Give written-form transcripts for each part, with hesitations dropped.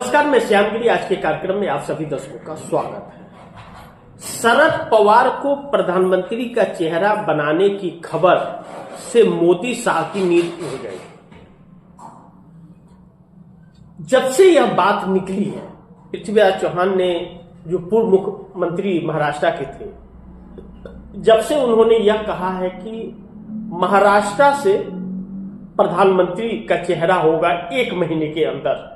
नमस्कार, मैं श्यामगिरी। आज के कार्यक्रम में आप सभी दर्शकों का स्वागत है। शरद पवार को प्रधानमंत्री का चेहरा बनाने की खबर से मोदी शाह की नींद उड़ गई। जब से यह बात निकली है, पृथ्वीराज चौहान ने, जो पूर्व मुख्यमंत्री महाराष्ट्र के थे, जब से उन्होंने यह कहा है कि महाराष्ट्र से प्रधानमंत्री का चेहरा होगा 1 महीने के अंदर,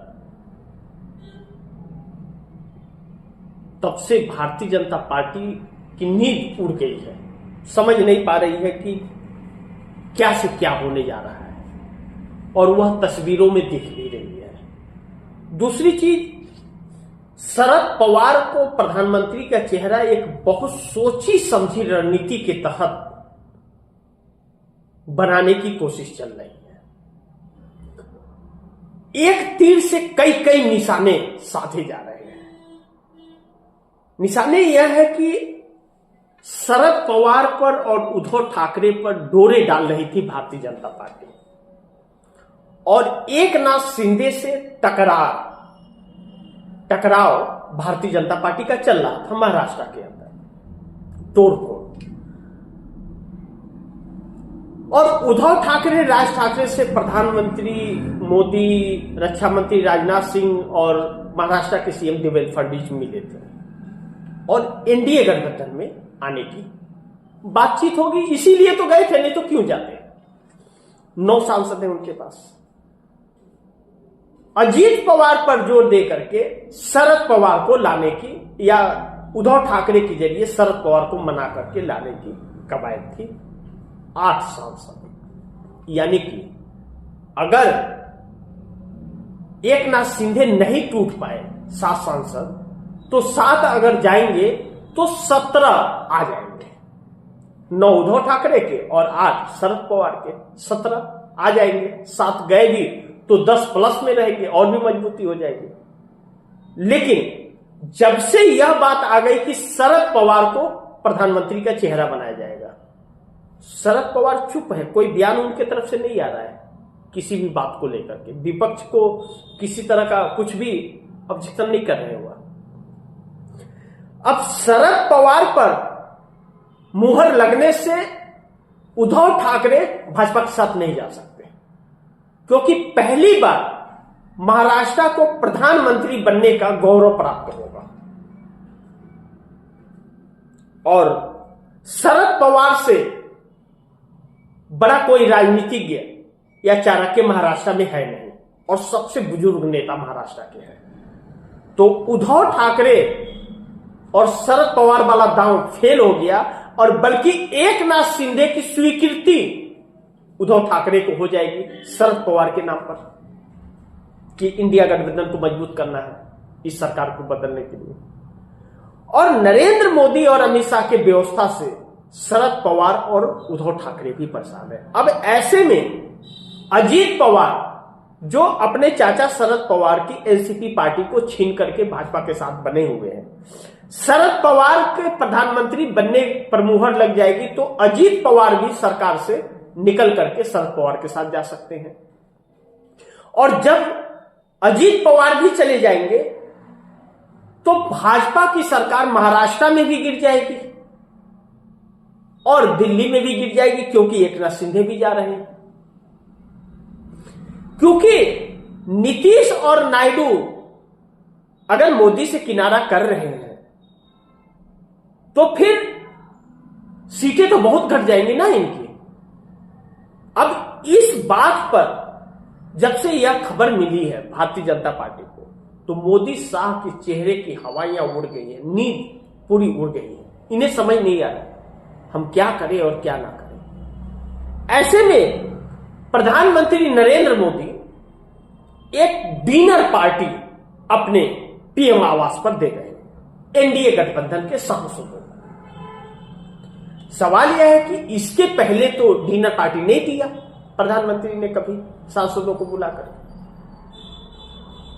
तब से भारतीय जनता पार्टी की नींद उड़ गई है। समझ नहीं पा रही है कि क्या से क्या होने जा रहा है, और वह तस्वीरों में दिख भी रही है। दूसरी चीज, शरद पवार को प्रधानमंत्री का चेहरा एक बहुत सोची समझी रणनीति के तहत बनाने की कोशिश चल रही है। एक तीर से कई कई निशाने साधे जा रहे हैं। निशाने यह है कि शरद पवार पर और उद्धव ठाकरे पर डोरे डाल रही थी भारतीय जनता पार्टी, और एकनाथ शिंदे से टकराव भारतीय जनता पार्टी का चल रहा था महाराष्ट्र के अंदर तोड़फोड़। और उद्धव ठाकरे, राज ठाकरे से प्रधानमंत्री मोदी, रक्षा मंत्री राजनाथ सिंह और महाराष्ट्र के सीएम देवेंद्र फडणवीस मिले थे, और एनडीए गठबंधन में आने की बातचीत होगी, इसीलिए तो गए थे, नहीं तो क्यों जाते। 9 सांसद हैं उनके पास। अजीत पवार पर जोर दे करके शरद पवार को लाने की, या उद्धव ठाकरे के जरिए शरद पवार को मना करके लाने की कवायद थी। 8 सांसद, यानी कि अगर एकनाथ शिंदे नहीं टूट पाए 7 सांसद, तो 7 अगर जाएंगे तो 17 आ जाएंगे। 9 उद्धव ठाकरे के और 8 शरद पवार के, 17 आ जाएंगे। 7 गए भी तो 10 प्लस में रहेंगे, और भी मजबूती हो जाएगी। लेकिन जब से यह बात आ गई कि शरद पवार को प्रधानमंत्री का चेहरा बनाया जाएगा, शरद पवार चुप है। कोई बयान उनके तरफ से नहीं आ रहा है किसी भी बात को लेकर के। विपक्ष को किसी तरह का कुछ भी ऑब्जेक्शन नहीं कर रहे हुआ। अब शरद पवार पर मुहर लगने से उद्धव ठाकरे भाजपा के साथ नहीं जा सकते, क्योंकि पहली बार महाराष्ट्र को प्रधानमंत्री बनने का गौरव प्राप्त होगा। और शरद पवार से बड़ा कोई राजनीतिज्ञ या चाणक्य महाराष्ट्र में है नहीं, और सबसे बुजुर्ग नेता महाराष्ट्र के हैं। तो उद्धव ठाकरे और शरद पवार वाला दांव फेल हो गया, और बल्कि एकनाथ शिंदे की स्वीकृति उद्धव ठाकरे को हो जाएगी शरद पवार के नाम पर, कि इंडिया गठबंधन को मजबूत करना है इस सरकार को बदलने के लिए। और नरेंद्र मोदी और अमित शाह के व्यवस्था से शरद पवार और उद्धव ठाकरे भी परेशान है। अब ऐसे में अजीत पवार, जो अपने चाचा शरद पवार की एनसीपी पार्टी को छीन करके भाजपा के साथ बने हुए हैं, शरद पवार के प्रधानमंत्री बनने पर मुहर लग जाएगी, तो अजीत पवार भी सरकार से निकल करके शरद पवार के साथ जा सकते हैं। और जब अजीत पवार भी चले जाएंगे, तो भाजपा की सरकार महाराष्ट्र में भी गिर जाएगी और दिल्ली में भी गिर जाएगी, क्योंकि एकनाथ शिंदे भी जा रहे हैं। क्योंकि नीतीश और नायडू अगर मोदी से किनारा कर रहे हैं, तो फिर सीटें तो बहुत घट जाएंगी ना इनकी। अब इस बात पर जब से यह खबर मिली है भारतीय जनता पार्टी को, तो मोदी शाह के चेहरे की हवाइयां उड़ गई है, नींद पूरी उड़ गई है। इन्हें समझ नहीं आ रहा हम क्या करें और क्या ना करें। ऐसे में प्रधानमंत्री नरेंद्र मोदी एक डिनर पार्टी अपने पीएम आवास पर दे गए एनडीए गठबंधन के सांसदों को। सवाल यह है कि इसके पहले तो डिनर पार्टी नहीं दिया प्रधानमंत्री ने कभी सांसदों को बुलाकर।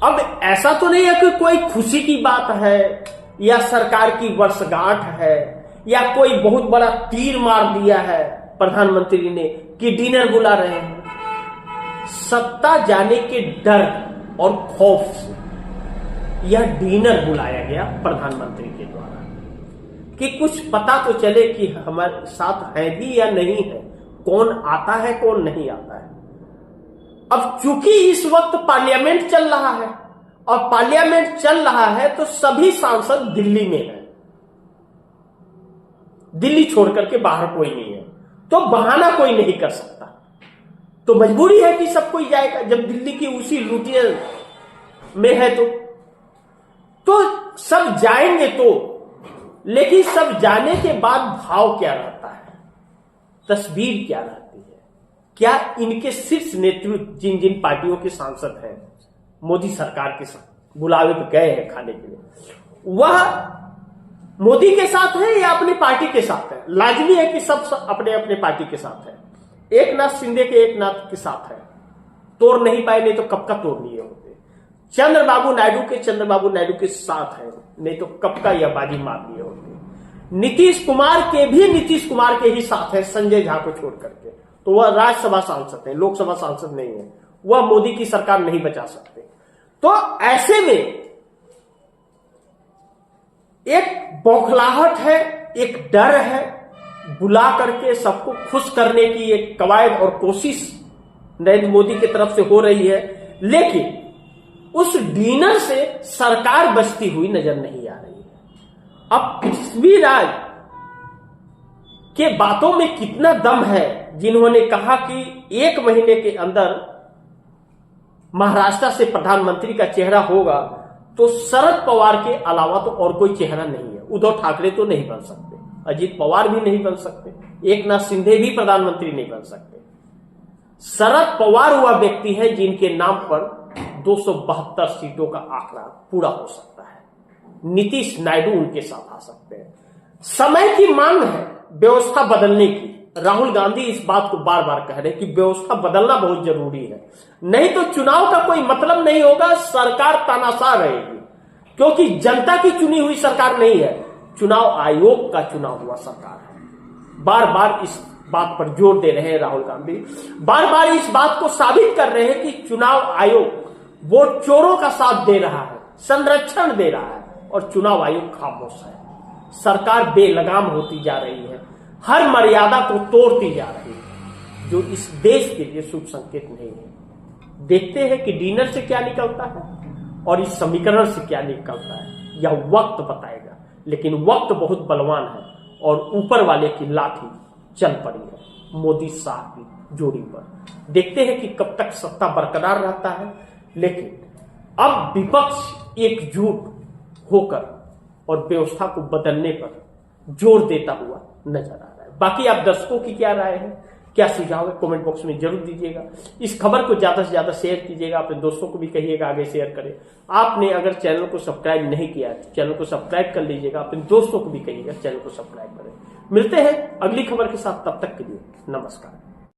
अब ऐसा तो नहीं है कि कोई खुशी की बात है, या सरकार की वर्षगांठ है, या कोई बहुत बड़ा तीर मार दिया है प्रधानमंत्री ने कि डिनर बुला रहे हैं। सत्ता जाने के डर और खौफ से यह डिनर बुलाया गया प्रधानमंत्री के द्वारा कि कुछ पता तो चले कि हमारे साथ है भी या नहीं है, कौन आता है कौन नहीं आता है। अब चूंकि इस वक्त पार्लियामेंट चल रहा है और पार्लियामेंट चल रहा है तो सभी सांसद दिल्ली में हैं, दिल्ली छोड़ करके बाहर कोई नहीं है, तो बहाना कोई नहीं कर सकता, तो मजबूरी है कि सब कोई जाएगा। जब दिल्ली की उसी लुटिया में है तो सब जाएंगे, तो लेकिन सब जाने के बाद भाव क्या रहता है, तस्वीर क्या रहती है, क्या इनके शीर्ष नेतृत्व जिन जिन पार्टियों के सांसद हैं मोदी सरकार के साथ बुलावे पे गए हैं खाने के लिए, वह मोदी के साथ है या अपनी पार्टी के साथ है। लाजमी है कि सब अपने अपने पार्टी के साथ है। एक नाथ शिंदे के एक नाथ के साथ है, तोड़ नहीं पाए, नहीं तो कब का तोड़ लिए होते। चंद्रबाबू नायडू के साथ है, नहीं तो कब का यह बाजी मार लिए होते। नीतीश कुमार के ही साथ है, संजय झा को छोड़ करके, तो वह राज्यसभा सांसद है, लोकसभा सांसद नहीं है, वह मोदी की सरकार नहीं बचा सकते। तो ऐसे में एक बौखलाहट है, एक डर है, बुला करके सबको खुश करने की एक कवायद और कोशिश नरेंद्र मोदी की तरफ से हो रही है, लेकिन उस डिनर से सरकार बचती हुई नजर नहीं आ रही है। अब पृथ्वीराज के बातों में कितना दम है, जिन्होंने कहा कि 1 महीने के अंदर महाराष्ट्र से प्रधानमंत्री का चेहरा होगा, तो शरद पवार के अलावा तो और कोई चेहरा नहीं है। उद्धव ठाकरे तो नहीं बन सकते, अजीत पवार भी नहीं बन सकते, एक नाथ शिंदे भी प्रधानमंत्री नहीं बन सकते। शरद पवार वह व्यक्ति है जिनके नाम पर 272 सीटों का आंकड़ा पूरा हो सकता है। नीतीश नायडू उनके साथ आ सकते हैं। समय की मांग है व्यवस्था बदलने की। राहुल गांधी इस बात को बार बार कह रहे हैं कि व्यवस्था बदलना बहुत जरूरी है, नहीं तो चुनाव का कोई मतलब नहीं होगा, सरकार तानाशाह रहेगी, क्योंकि जनता की चुनी हुई सरकार नहीं है, चुनाव आयोग का चुनाव हुआ सरकार है। बार बार इस बात पर जोर दे रहे हैं राहुल गांधी, बार बार इस बात को साबित कर रहे हैं कि चुनाव आयोग वोट चोरों का साथ दे रहा है, संरक्षण दे रहा है, और चुनाव आयोग खामोश है। सरकार बेलगाम होती जा रही है, हर मर्यादा को तोड़ती जा रही है, जो इस देश के लिए शुभ संकेत नहीं है। देखते हैं कि डिनर से क्या निकलता है और इस समीकरण से क्या निकलता है, यह वक्त बताएगा। लेकिन वक्त बहुत बलवान है और ऊपर वाले की लाठी चल पड़ी है मोदी शाह की जोड़ी पर। देखते हैं कि कब तक सत्ता बरकरार रहता है, लेकिन अब विपक्ष एकजुट होकर और व्यवस्था को बदलने पर जोर देता हुआ नजर आ रहा है। बाकी आप दर्शकों की क्या राय है, क्या सुझाव है, कमेंट बॉक्स में जरूर दीजिएगा। इस खबर को ज्यादा से ज्यादा शेयर कीजिएगा, अपने दोस्तों को भी कहिएगा आगे शेयर करें। आपने अगर चैनल को सब्सक्राइब नहीं किया है तो चैनल को सब्सक्राइब कर लीजिएगा, अपने दोस्तों को भी कहिएगा चैनल को सब्सक्राइब करें। मिलते हैं अगली खबर के साथ, तब तक के लिए नमस्कार।